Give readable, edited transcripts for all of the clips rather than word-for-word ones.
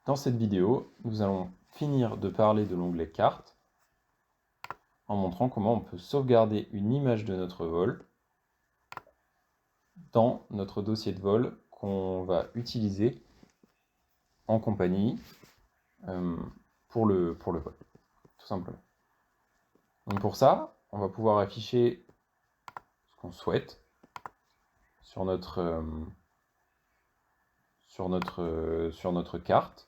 Dans cette vidéo, nous allons finir de parler de l'onglet Carte en montrant comment on peut sauvegarder une image de notre vol dans notre dossier de vol qu'on va utiliser en compagnie pour le vol, tout simplement. Donc pour ça, on va pouvoir afficher ce qu'on souhaite sur notre carte.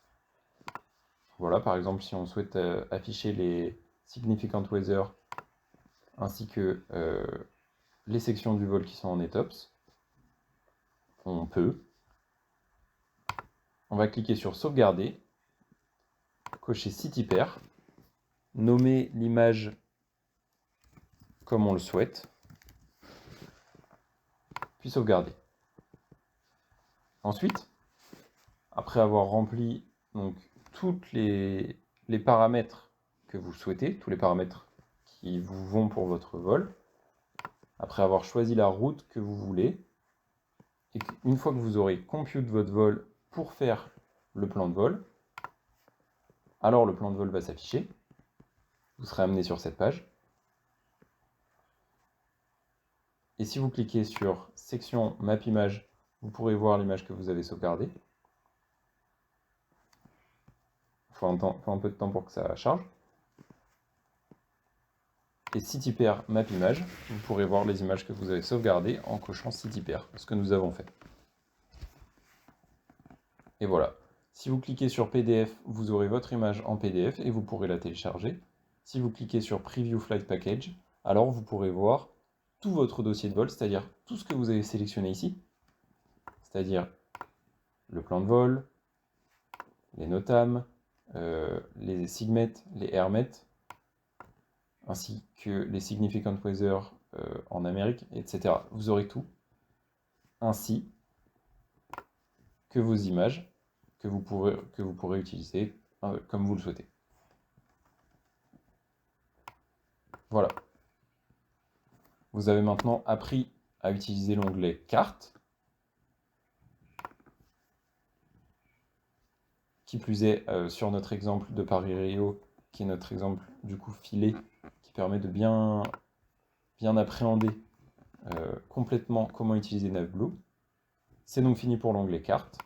Voilà, par exemple, si on souhaite afficher les significant weather ainsi que les sections du vol qui sont en ETOPS, on peut. On va cliquer sur sauvegarder, cocher City Pair, nommer l'image comme on le souhaite, puis sauvegarder. Ensuite, après avoir rempli donc tous les paramètres que vous souhaitez, tous les paramètres qui vous vont pour votre vol, après avoir choisi la route que vous voulez, et une fois que vous aurez compute votre vol pour faire le plan de vol, alors le plan de vol va s'afficher, vous serez amené sur cette page. Et si vous cliquez sur section Map Image, vous pourrez voir l'image que vous avez sauvegardée. Il faut un peu de temps pour que ça charge. Et City Pair Map Image, vous pourrez voir les images que vous avez sauvegardées en cochant City Pair, ce que nous avons fait. Et voilà. Si vous cliquez sur PDF, vous aurez votre image en PDF et vous pourrez la télécharger. Si vous cliquez sur Preview Flight Package, alors vous pourrez voir tout votre dossier de vol, c'est-à-dire tout ce que vous avez sélectionné ici, c'est-à-dire le plan de vol, les NOTAM, les SIGMET, les AirMet, ainsi que les Significant Weather en Amérique, etc. Vous aurez tout, ainsi que vos images que vous pourrez utiliser comme vous le souhaitez. Voilà. Vous avez maintenant appris à utiliser l'onglet Carte. Qui plus est, sur notre exemple de Paris-Rio, qui est notre exemple du coup filet, qui permet de bien appréhender complètement comment utiliser Navblue. C'est donc fini pour l'onglet Carte.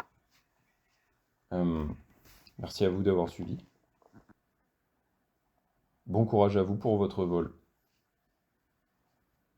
Merci à vous d'avoir suivi. Bon courage à vous pour votre vol.